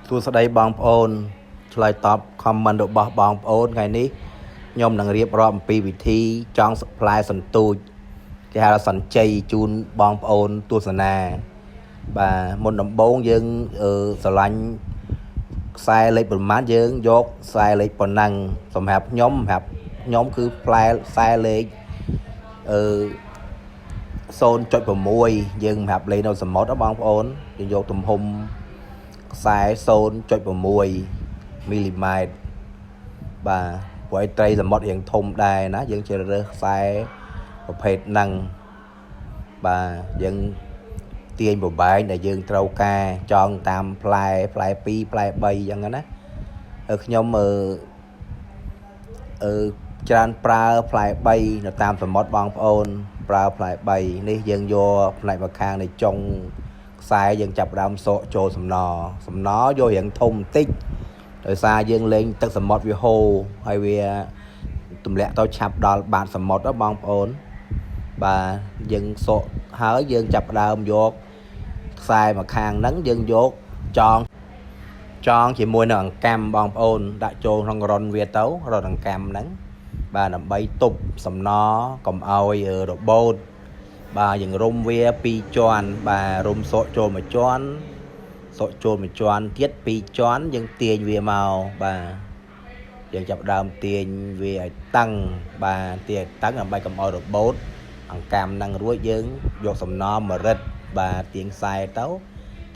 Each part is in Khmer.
សួស្តីបងប្អូនឆ្លើយតប comment របស់បងប្អូនថ្ងៃនេះខ្ញុំនឹងរៀបរាប់អំពីវិធីចង់ផ្លែសន្ទូចគេហៅថាសញ្ជ័យជូនបងប្អូនទស្សនាបាទមុនដំបូងយើងស្រឡាញ់ខ្សែលេខប្រមាណយើងយកខ្សែលេខប៉ុណ្ណឹងសម្រាប់ខ្ញុំគឺផ្លែខ្សែលេខ0.6 យើងសម្រាប់លេខនៅសមុទ្របងប្អូនយើងយកទំហំខ្សែ 0.6 មីលីម៉ែត្របាទព្រោះឯត្រីសមុទ្ររៀងធំដែរណាយើងជ្រើសរើសខ្សែប្រភេទហ្នឹងបាទយើងទាញប្របែងដែលយើងត្រូវការចងតាមផ្លែ2ផ្លែ3អញ្ចឹងណាខ្ញុំច្រើនប្រើផ្លែ3នៅតាមសមុទ្របងប្អូនប្រើផ្លែ3នេះយើងយកផ្នែកម្ខាងនៃចុងខ្សែយើងចាប់ដើមសកចូលសំណយករៀងធំបន្តិចដោយសារយើងលេងទឹកសមុទ្រវាហូរហើយវាទម្លាក់ទៅឆាប់ដល់បាតសមុទ្របងប្អូនបាទយើងសកហើយយើងចាប់ដើមយកខ្សែម្ខាងហ្នឹងយើងយកចងជាមួយនឹងអង្កាំបងប្អូនដាក់ចូលក្នុងរុនវាទៅរុនអង្កាំហ្នឹងបាទដើម្បីទប់សំណកុំឲ្យរបូតបាទយើងរុំវា2ជាន់បាទរុំសកចូលមួយជាន់សកចូលមួយជាន់ទៀត2ជាន់យើងទាញវាមកបាទយើងចាប់ដើមទាញវាឲ្យតឹងបាទទាញឲ្យតឹងដើម្បីកុំឲ្យរបូតអង្កាំហ្នឹងរួចយើងយកសំណមករឹតបាទទាញខ្សែទៅ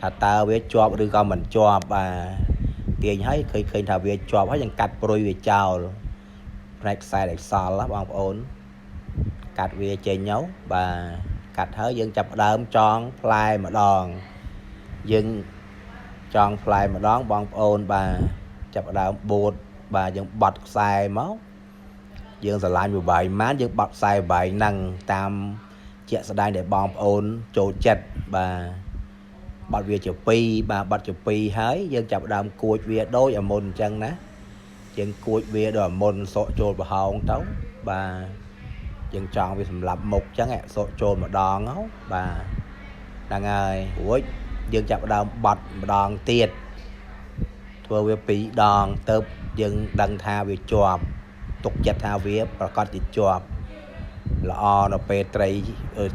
ថាតើវាជាប់ឬក៏មិនជាប់បាទទាញឲ្យឃើញថាវាជាប់ហើយយើងកាត់ព្រុយវាចោលផ្នែកខ្សែដែលសល់ណាបងប្អូនកាត់វាចេញទៅបាទកាត់ហើយយើងចាប់ដើមចងផ្លែម្ដងយើងចងផ្លែម្ដងបងប្អូនបាទចាប់ដើមបូតបាទយើងបត់ខ្សែមកយើងស្រឡាញ់ប្របាយម៉ានយើងបត់ខ្សែប្របាយហ្នឹងតាមជាក់ស្ដែងដែលបងប្អូនចូលចិត្តបាទបត់វាជា2បាទបត់ជា2ហើយយើងចាប់ដើមគួចវាដូចអាមុនអញ្ចឹងណាយើងគួចវាដូចអាមុនសកចូលប្រហោងទៅបាទយើងចង់វាសម្រាប់មុខអញ្ចឹងសកចូលម្ដងបាទហ្នឹងហើយរួចយើងចាប់ដើមបត់ម្ដងទៀតធ្វើវា2ដងទៅយើងដឹងថាវាជាប់ទុកចិត្តថាវាប្រកាសជាជាប់ល្អនៅពេលត្រី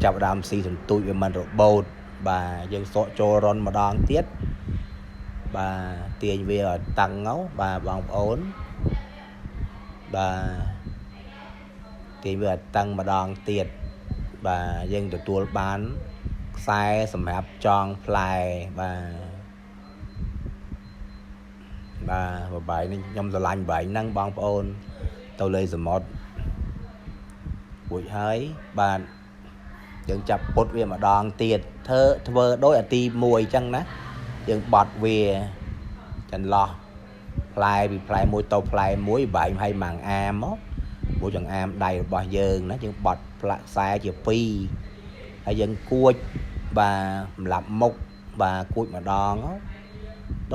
ចាប់ដើមស៊ីសន្ទូចវាមិនរបូតបាទយើងសកចូលរុនម្ដងទៀតបាទទាញវាឲ្យតឹងបាទបងប្អូនបាទទាញវាឲ្យតឹងម្ដងទៀតបាទយើងទទួលបានខ្សែសម្រាប់ចងផ្លែបាទបបាយនេះខ្ញុំស្រឡាញ់បបាយហ្នឹងបងប្អូនទៅលេងសមុទ្ររួចហើយបាទយើងចាប់ពុតវាម្ដងទៀតធ្វើដូចអាទី1អញ្ចឹងណាយើងបត់វាចន្លោះផ្លែពីផ្លែមួយទៅផ្លែមួយបែងឲ្យម៉ាំងអាមមួយចង្អាមដៃរបស់យើងណាយើងបត់ផ្លាក់ខ្សែជា2ហើយយើងគួចបាទសម្រាប់មុខបាទគួចម្ដង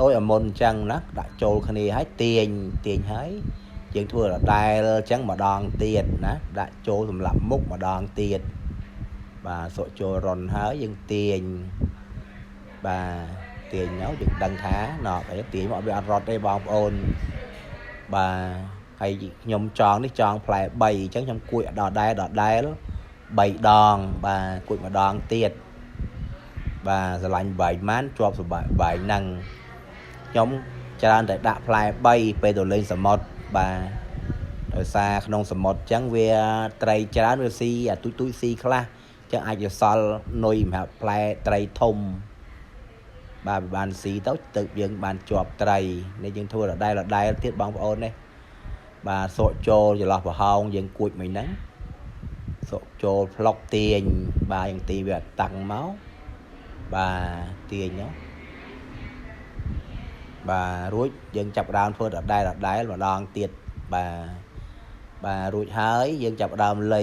ដោយអាមុនអញ្ចឹងណាដាក់ចូលគ្នាហើយទាញហើយយើងធ្វើដដែលអញ្ចឹងម្ដងទៀតណាដាក់ចូលសម្រាប់មុខម្ដងទៀតបាទសក់ចូលរុនហើយយើងទាញបាទទាញមកយើងដឹងថាណោះតែទាញមកវាអត់រត់ទេបងប្អូនបាទហើយខ្ញុំចងនេះចងផ្លែ3អញ្ចឹងខ្ញុំគួចដដែល3ដងបាទគួចម្ដងទៀតបាទស្រឡាញ់បាយម៉ានជាប់សបាយហ្នឹងខ្ញុំច្រើនតែដាក់ផ្លែ3ពេលទៅលេងសមុទ្របាទដោយសារក្នុងសមុទ្រអញ្ចឹងវាត្រីច្រើនវាស៊ីអាទូចស៊ីខ្លះចឹងអាចរសល់នុយសម្រាប់ផ្លែត្រីធំបាទបានស៊ីទៅយើងបានជាប់ត្រីនេះយើងធ្វើដដែលទៀតបងប្អូននេះបាទសកចូលចន្លោះប្រហោងយើងគួចមិនហ្នឹងសកចូលផ្លុកទាញបាទយើងទាញវាតាំងមកបាទទាញបាទរួចយើងចាប់ដើមធ្វើដដែលម្ដងទៀតបាទរួចហើយយើងចាប់ដើមលៃ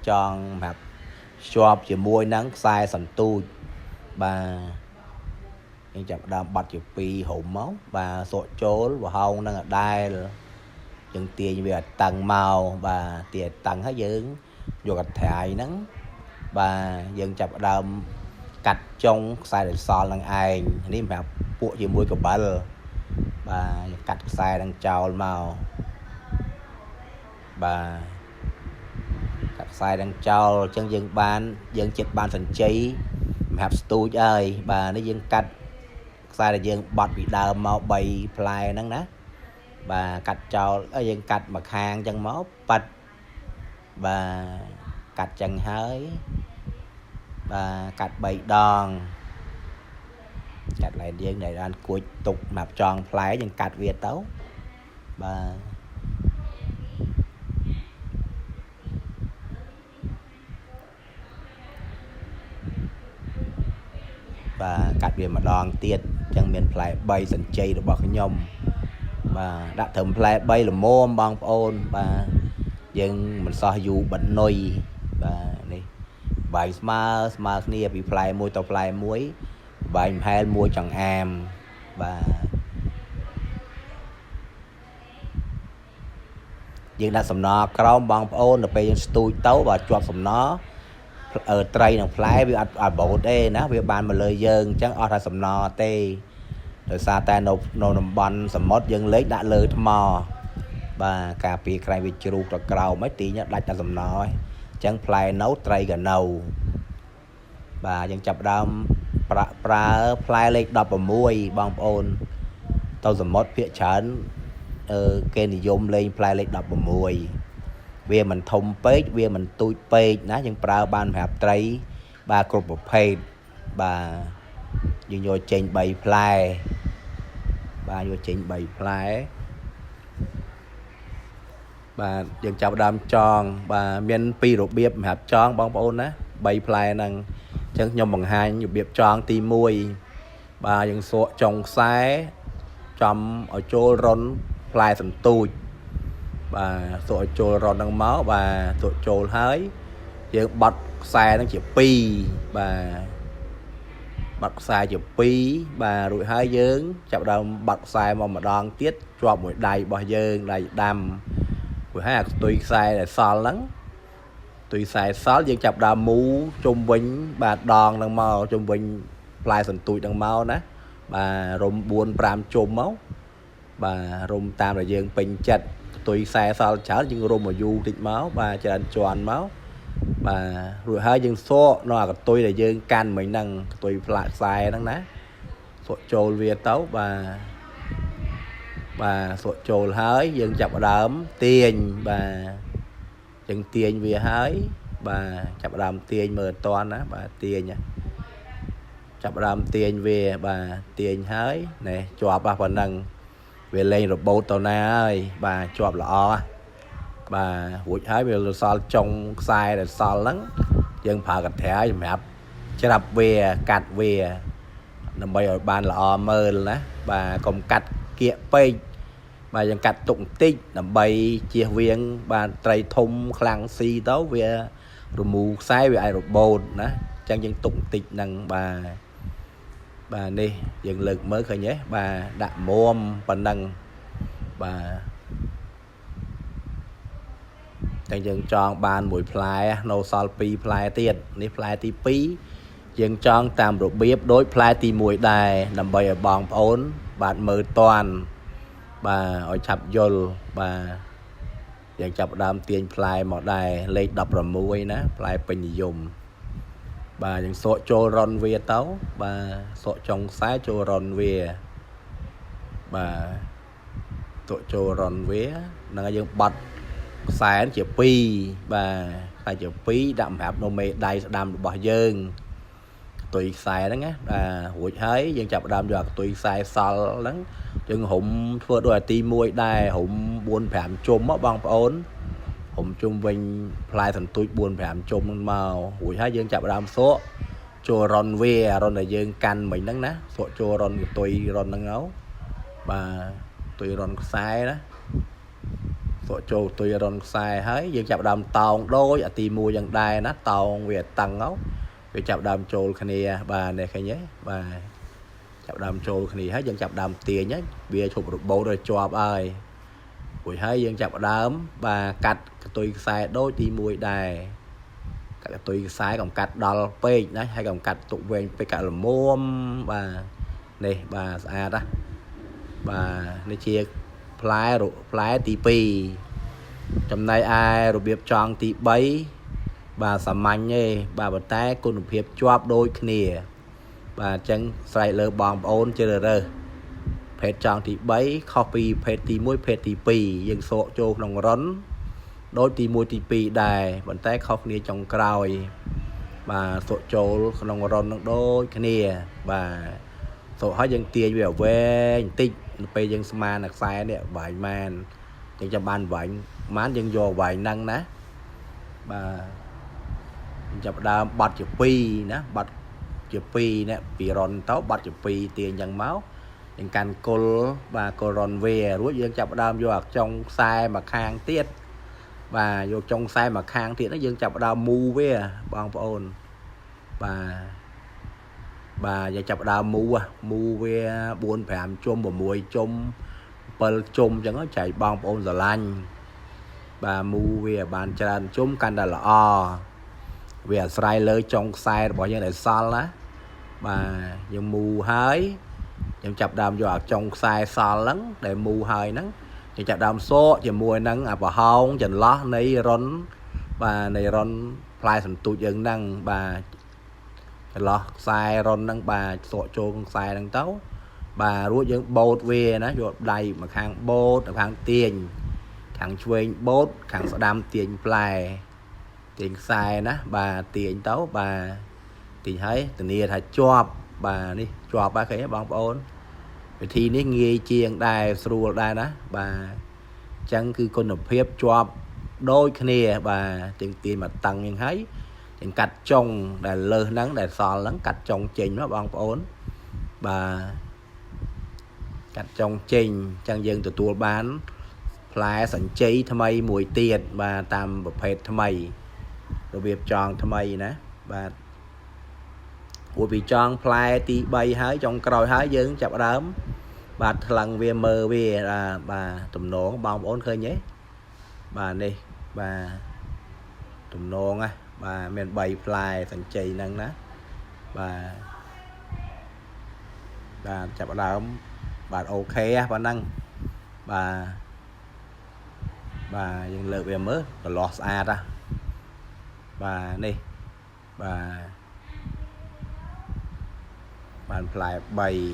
ចងសម្រាប់ជាប់ជាមួយនឹងខ្សែសន្ទូចបាទយើងចាប់ដើមបាត់ជា2ហុំមកបាទសកចូលប្រហោងនឹងដដែលយើងទាញវាឲ្យតឹងមកបាទទាញឲ្យតឹងហើយយើងយកកត្រាយហ្នឹងបាទយើងចាប់ដើមកាត់ចុងខ្សែដែលសល់នឹងឯងនេះសម្រាប់ពួកជាមួយកបិល កាត់ខ្សែនឹងចោលមកកាត់ខ្សែនឹងចោលអញ្ចឹងយើងចិត្តបានសញ្ជ័យសម្រាប់ស្ទូចហើយនេះយើងកាត់ខ្សែដែលយើងបត់ពីដើមមក3ផ្លែហ្នឹងណាកាត់ចោលយើងកាត់មួយខាងអញ្ចឹងមកប៉ាត់កាត់ចឹងហើយកាត់3ដងកាត់ឡើងយើងដែលបានគួចទុកសម្រាប់ចងផ្លែយើងកាត់វាទៅកាត់វាម្ដងទៀតអញ្ចឹងមានផ្លែ3សញ្ជ័យរបស់ខ្ញុំដាក់ត្រឹមផ្លែ3ល្មមបងប្អូនយើងមិនសោះយូរបិទនុយនេះបាយស្មើគ្នាពីផ្លែមួយទៅផ្លែមួយបាយមហែលមួយចង្អាមយើងដាក់សំណក្រោមបងប្អូនដល់ពេលយើងស្ទូចទៅជាប់សំណត្រីនិងផ្លែវាអត់បូតទេណាវាបានមកលើយើងអញ្ចឹងអត់ថាសំណទេដោយសារតែនៅតំបន់សមុទ្រយើងលេខដាក់លើថ្មការពារក្រែងវាជ្រូកទៅក្រោមហើយទីញដាច់តែសំណអញ្ចឹងផ្លែនៅត្រីក៏នៅយើងចាប់ដើមប្រើផ្លែលេខ16បងប្អូនទៅសមុទ្រភាគច្រើនគេនិយមលេងផ្លែលេខ16វាមិនធំពេកវាមិនទូចពេកណាយើងប្រើបានសម្រាប់ត្រីគ្រប់ប្រភេទយើងយកចេញ3ផ្លែយកចេញ3ផ្លែយើងចាប់ដើមចងមាន2របៀបសម្រាប់ចងបងប្អូនណា3ផ្លែហ្នឹងអញ្ចឹងខ្ញុំបង្ហាញរបៀបចងទី1យើងសក់ចុងខ្សែចំឲ្យចូលរុនផ្លែសន្ទូចសក់ឲ្យចូលរុនហ្នឹងមកសក់ចូលហើយយើងបត់ខ្សែហ្នឹងជា2បត់ខ្សែជា2រួចហើយយើងចាប់ដើមបត់ខ្សែមកម្ដងទៀតជាប់មួយដៃរបស់យើងដៃដាំរួចហើយអាខ្ទុយខ្សែដែលសល់ហ្នឹងខ្ទុយខ្សែសល់យើងចាប់ដើមមូជុំវិញដងហ្នឹងមកជុំវិញផ្លែសន្ទូចហ្នឹងមកណារុំ4-5ជុំមករុំតាមដែលយើងពេញចិត្តខ្ទុយខ្សែសល់ច្រើនយើងរុំឲ្យយូរតិចមកច្រើនជាន់មករួចហើយយើងសក់នៅអាកតុយដែលយើងកាន់មិញហ្នឹងកតុយផ្លាកខ្សែហ្នឹងណាសក់ចូលវាទៅសក់ចូលហើយយើងចាប់ដើមទាញយើងទាញវាហើយចាប់ដើមទាញមើលអត់តាន់ណាទាញចាប់ដើមទាញវាទាញហើយនេះជាប់ប៉ុណ្ណឹងវាលេងរបូតទៅណាហើយជាប់ល្អរួចហើយវាសល់ចុងខ្សែដែលសល់ហ្នឹងយើងប្រើកន្ត្រៃសម្រាប់ច្រាប់វាកាត់វាដើម្បីឲ្យបានល្អមើលណាកុំកាត់គៀកពេកយើងកាត់ទុកបន្តិចដើម្បីជៀសវាងត្រីធំខ្លាំងស៊ីទៅវារមូរខ្សែវាអាចរបូតណាអញ្ចឹងយើងទុកបន្តិចហ្នឹងនេះយើងលើកមើលឃើញទេដាក់មុំប៉ុណ្ណឹងតែយើងចងបានមួយផ្លែនៅសល់2ផ្លែទៀតនេះផ្លែទី2យើងចងតាមរបៀបដូចផ្លែទី1ដែរដើម្បីឲ្យបងប្អូនមើលតាន់ឲ្យឆាប់យល់យើងចាប់ដើមទាញផ្លែមកដែរលេខ16ណាផ្លែពេញនិយមយើងសក់ចូលរុនវាទៅសក់ចុងខ្សែចូលរុនវាសក់ចូលរុនវាហ្នឹងហើយយើងបត់ខ្សែជា2ខ្សែជា2ដាក់សម្រាប់នៅមេដៃស្ដាំរបស់យើងខ្ទុយខ្សែហ្នឹងណារួចហើយយើងចាប់ដើមយកខ្ទុយខ្សែសល់ហ្នឹងយើងរុំធ្វើដូចអាទី1ដែររុំ4-5ជុំមកបងប្អូនរុំជុំវិញផ្លែសន្ទូច4-5ជុំហ្នឹងមករួចហើយយើងចាប់ដើមសក់ចូលរុនវារុនដែលយើងកាន់មិញហ្នឹងណាសក់ចូលរុនខ្ទុយរុនហ្នឹងទៅខ្ទុយរុនខ្សែណាសក់ចូលខ្ទុយរុនខ្សែហើយយើងចាប់ដើមតោងដូចអាទី1យ៉ាងដែរណាតោងវាតឹងទៅវាចាប់ដើមចូលគ្នានេះឃើញទេចាប់ដើមចូលគ្នាហើយយើងចាប់ដើមទាញហើយវាឈប់របូតដល់ជាប់ហើយរួចហើយយើងចាប់ដើមកាត់កតុយខ្សែដូចទី1ដែរកាត់កតុយខ្សែកុំកាត់ដល់ពេកណាហើយកុំកាត់ទុកវែងពេកកាត់ល្មមនេះស្អាតណា và nó chia plái tí pi trong này ai rồi việc chọn tí bấy bà sắm mạnh ấy bà bật tay con được hiệp chọp đôi kia bà chẳng sai lỡ bóng ôn chơi rồi phết chọn tí bấy copy phết tí mũi phết tí pi dân số cho nông rắn đôi tí mũi tí pi đài bật tay khóc nia trong còi bà số cho nông rắn đôi kia bà số hết dân tiền biểu về tích bây dân mà nạc sai nè vài man dân cho ban vài mán dân vô vài năng ná bà chập đa bắt chụp pi nè bắt chụp pi nè vì ròn táo bắt chụp pi tiền dân máu dân can cô bà cô ròn về rút dân chập đam vô trong sai mà khang tiết và vô trong sai mà khang tiết nó dân chập đam mu về bằng ôn bà giờ chập đào mu về buôn phàm chôm bờ mùi chôm bờ chôm chẳng có chạy bong ôn giờ lanh bà mu về bàn tràn chôm can đà là o về sai lỡ trong sai bỏ những đại sao lá bà giờ mu hái giờ chập đàm vô trong sai sao lắm để mu hơi nắng giờ chập đàm số giờ mùi nắng à bà hông giờ lót này rón bà này rón fly thành tụi dân năng bà lọ sai rôn năng bà sọ trôn sai năng tấu bà rút những bột về nó rồi đầy mà khang bột khang tiền khang chuyên bột khang sợ đam tiền play tiền sai nó bà tiền tấu bà thì thấy từ nia thay chọp bà đi chọp ba cái bóng ôn thì ní nghe chiên đài sưu đài đó bà chẳng cứ con nộp hiếp chọp đôi kia bà tiền mà tăng như thấy cắt trong để lơ nắng để sò lắng cắt trong trình nó bằng ổn bà cắt trong trình chẳng dân từ tua bán fly sẵn cháy tham mây mùi tiền bà tam bậc phết tham mây rồi việc tròn tham mây nè bà của bị tròn fly tí bay hái trong còi hái dân chập đám bà lần về mờ về là bà tùm nổ bằng ổn khơi nhé bà đi bà tùm nổ á bà men bay fly thành chì năng đó bà chập đám bà ok bà năng bà dân lựa về mới bà lọt xa ra bà đi bà fly bay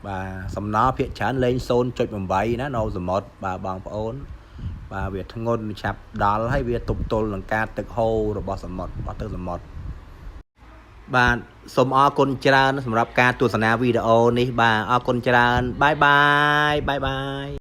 bà xong nó phía chán lên xôn chụp bằng bay nó nâu rồi một bà bằng ổn bà việc thằng ngôn chập đó hay việc tục tôn lần ca tự hô rồi bỏ sầm một bỏ tư sầm một bà xôm o con chran sầmรับca tu sna video ní bà o con chran bye bye